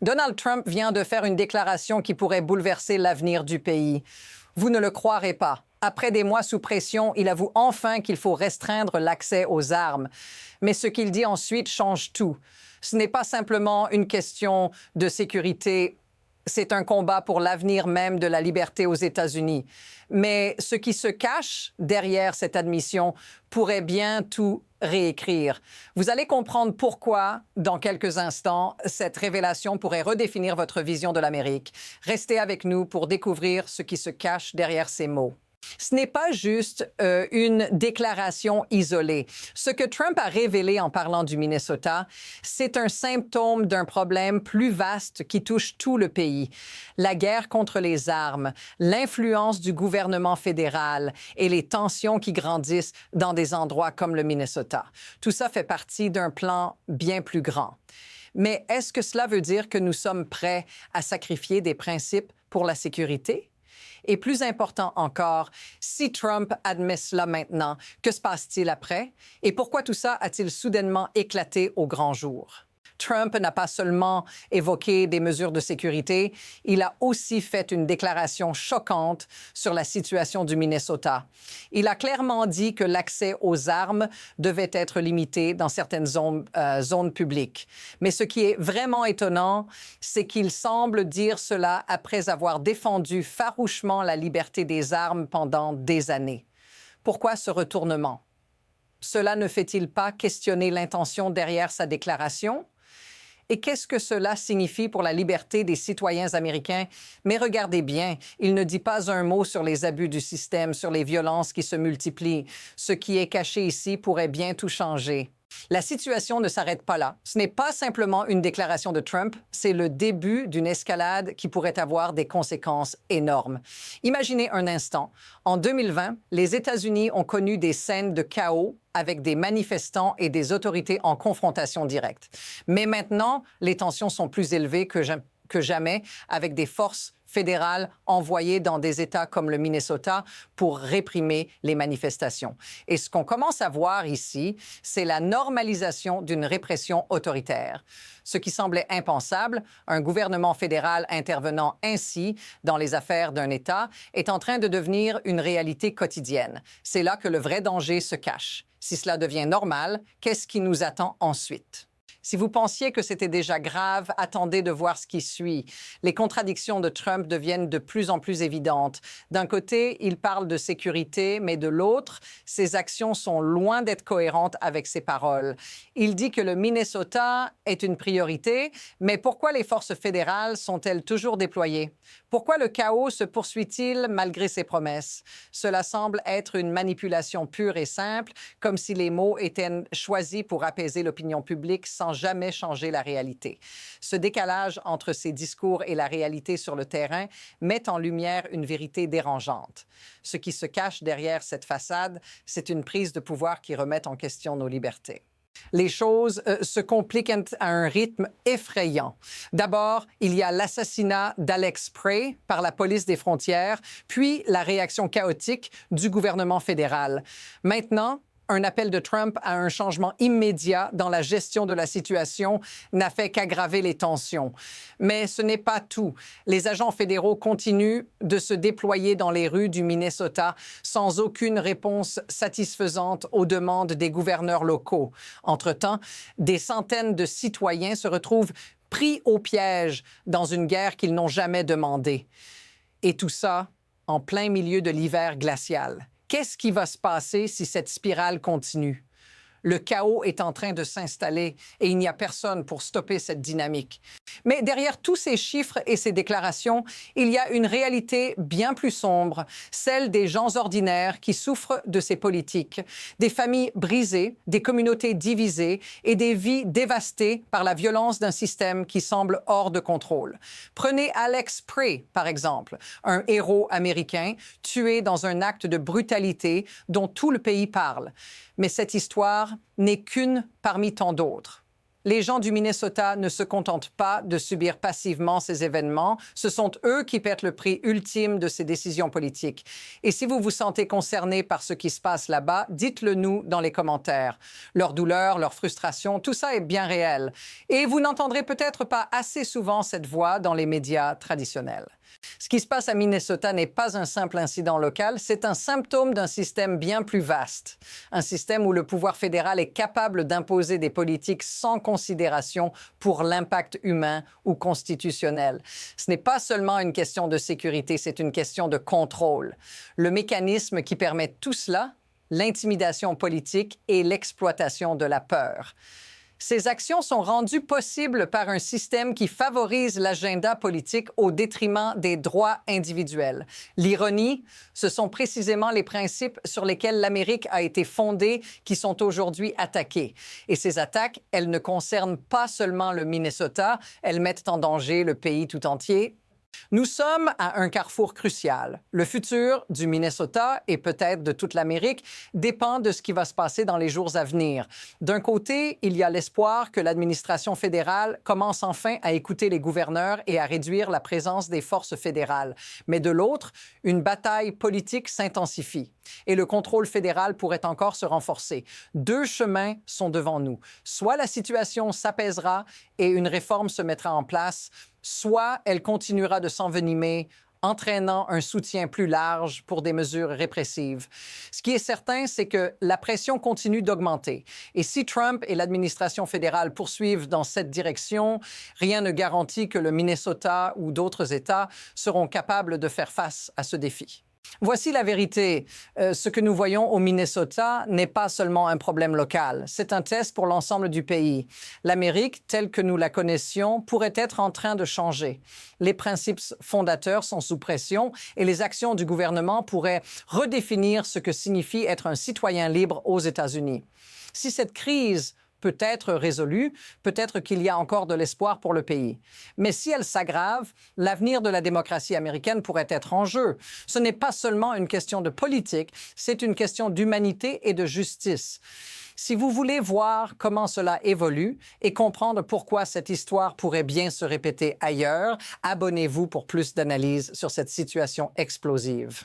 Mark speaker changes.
Speaker 1: Donald Trump vient de faire une déclaration qui pourrait bouleverser l'avenir du pays. Vous ne le croirez pas. Après des mois sous pression, il avoue enfin qu'il faut restreindre l'accès aux armes. Mais ce qu'il dit ensuite change tout. Ce n'est pas simplement une question de sécurité, c'est un combat pour l'avenir même de la liberté aux États-Unis. Mais ce qui se cache derrière cette admission pourrait bien tout réécrire. Vous allez comprendre pourquoi, dans quelques instants, cette révélation pourrait redéfinir votre vision de l'Amérique. Restez avec nous pour découvrir ce qui se cache derrière ces mots. Ce n'est pas juste une déclaration isolée. Ce que Trump a révélé en parlant du Minnesota, c'est un symptôme d'un problème plus vaste qui touche tout le pays. La guerre contre les armes, l'influence du gouvernement fédéral et les tensions qui grandissent dans des endroits comme le Minnesota. Tout ça fait partie d'un plan bien plus grand. Mais est-ce que cela veut dire que nous sommes prêts à sacrifier des principes pour la sécurité? Et plus important encore, si Trump admet cela maintenant, que se passe-t-il après? Et pourquoi tout ça a-t-il soudainement éclaté au grand jour? Trump n'a pas seulement évoqué des mesures de sécurité, il a aussi fait une déclaration choquante sur la situation du Minnesota. Il a clairement dit que l'accès aux armes devait être limité dans certaines zones publiques. Mais ce qui est vraiment étonnant, c'est qu'il semble dire cela après avoir défendu farouchement la liberté des armes pendant des années. Pourquoi ce retournement? Cela ne fait-il pas questionner l'intention derrière sa déclaration? Et qu'est-ce que cela signifie pour la liberté des citoyens américains? Mais regardez bien, il ne dit pas un mot sur les abus du système, sur les violences qui se multiplient. Ce qui est caché ici pourrait bien tout changer. La situation ne s'arrête pas là. Ce n'est pas simplement une déclaration de Trump, c'est le début d'une escalade qui pourrait avoir des conséquences énormes. Imaginez un instant. En 2020, les États-Unis ont connu des scènes de chaos avec des manifestants et des autorités en confrontation directe. Mais maintenant, les tensions sont plus élevées que jamais, avec des forces fédérales envoyées dans des États comme le Minnesota pour réprimer les manifestations. Et ce qu'on commence à voir ici, c'est la normalisation d'une répression autoritaire. Ce qui semblait impensable, un gouvernement fédéral intervenant ainsi dans les affaires d'un État, est en train de devenir une réalité quotidienne. C'est là que le vrai danger se cache. Si cela devient normal, qu'est-ce qui nous attend ensuite? Si vous pensiez que c'était déjà grave, attendez de voir ce qui suit. Les contradictions de Trump deviennent de plus en plus évidentes. D'un côté, il parle de sécurité, mais de l'autre, ses actions sont loin d'être cohérentes avec ses paroles. Il dit que le Minnesota est une priorité, mais pourquoi les forces fédérales sont-elles toujours déployées? Pourquoi le chaos se poursuit-il malgré ses promesses? Cela semble être une manipulation pure et simple, comme si les mots étaient choisis pour apaiser l'opinion publique sans jamais changer la réalité. Ce décalage entre ses discours et la réalité sur le terrain met en lumière une vérité dérangeante. Ce qui se cache derrière cette façade, c'est une prise de pouvoir qui remet en question nos libertés. Les choses se compliquent à un rythme effrayant. D'abord, il y a l'assassinat d'Alex Prey par la police des frontières, puis la réaction chaotique du gouvernement fédéral. Maintenant, un appel de Trump à un changement immédiat dans la gestion de la situation n'a fait qu'aggraver les tensions. Mais ce n'est pas tout. Les agents fédéraux continuent de se déployer dans les rues du Minnesota sans aucune réponse satisfaisante aux demandes des gouverneurs locaux. Entre-temps, des centaines de citoyens se retrouvent pris au piège dans une guerre qu'ils n'ont jamais demandée. Et tout ça en plein milieu de l'hiver glacial. Qu'est-ce qui va se passer si cette spirale continue? Le chaos est en train de s'installer et il n'y a personne pour stopper cette dynamique. Mais derrière tous ces chiffres et ces déclarations, il y a une réalité bien plus sombre, celle des gens ordinaires qui souffrent de ces politiques, des familles brisées, des communautés divisées et des vies dévastées par la violence d'un système qui semble hors de contrôle. Prenez Alex Prey, par exemple, un héros américain tué dans un acte de brutalité dont tout le pays parle. Mais cette histoire n'est qu'une parmi tant d'autres. Les gens du Minnesota ne se contentent pas de subir passivement ces événements. Ce sont eux qui paient le prix ultime de ces décisions politiques. Et si vous vous sentez concerné par ce qui se passe là-bas, dites-le nous dans les commentaires. Leur douleur, leur frustration, tout ça est bien réel. Et vous n'entendrez peut-être pas assez souvent cette voix dans les médias traditionnels. Ce qui se passe à Minnesota n'est pas un simple incident local, c'est un symptôme d'un système bien plus vaste. Un système où le pouvoir fédéral est capable d'imposer des politiques sans considération pour l'impact humain ou constitutionnel. Ce n'est pas seulement une question de sécurité, c'est une question de contrôle. Le mécanisme qui permet tout cela, l'intimidation politique et l'exploitation de la peur. Ces actions sont rendues possibles par un système qui favorise l'agenda politique au détriment des droits individuels. L'ironie, ce sont précisément les principes sur lesquels l'Amérique a été fondée qui sont aujourd'hui attaqués. Et ces attaques, elles ne concernent pas seulement le Minnesota, elles mettent en danger le pays tout entier. Nous sommes à un carrefour crucial. Le futur du Minnesota et peut-être de toute l'Amérique dépend de ce qui va se passer dans les jours à venir. D'un côté, il y a l'espoir que l'administration fédérale commence enfin à écouter les gouverneurs et à réduire la présence des forces fédérales. Mais de l'autre, une bataille politique s'intensifie et le contrôle fédéral pourrait encore se renforcer. Deux chemins sont devant nous. Soit la situation s'apaisera et une réforme se mettra en place, soit elle continuera de s'envenimer, entraînant un soutien plus large pour des mesures répressives. Ce qui est certain, c'est que la pression continue d'augmenter. Et si Trump et l'administration fédérale poursuivent dans cette direction, rien ne garantit que le Minnesota ou d'autres États seront capables de faire face à ce défi. Voici la vérité. Ce que nous voyons au Minnesota n'est pas seulement un problème local. C'est un test pour l'ensemble du pays. L'Amérique, telle que nous la connaissions, pourrait être en train de changer. Les principes fondateurs sont sous pression et les actions du gouvernement pourraient redéfinir ce que signifie être un citoyen libre aux États-Unis. Si cette crise peut être résolue, peut-être qu'il y a encore de l'espoir pour le pays. Mais si elle s'aggrave, l'avenir de la démocratie américaine pourrait être en jeu. Ce n'est pas seulement une question de politique, c'est une question d'humanité et de justice. Si vous voulez voir comment cela évolue et comprendre pourquoi cette histoire pourrait bien se répéter ailleurs, abonnez-vous pour plus d'analyses sur cette situation explosive.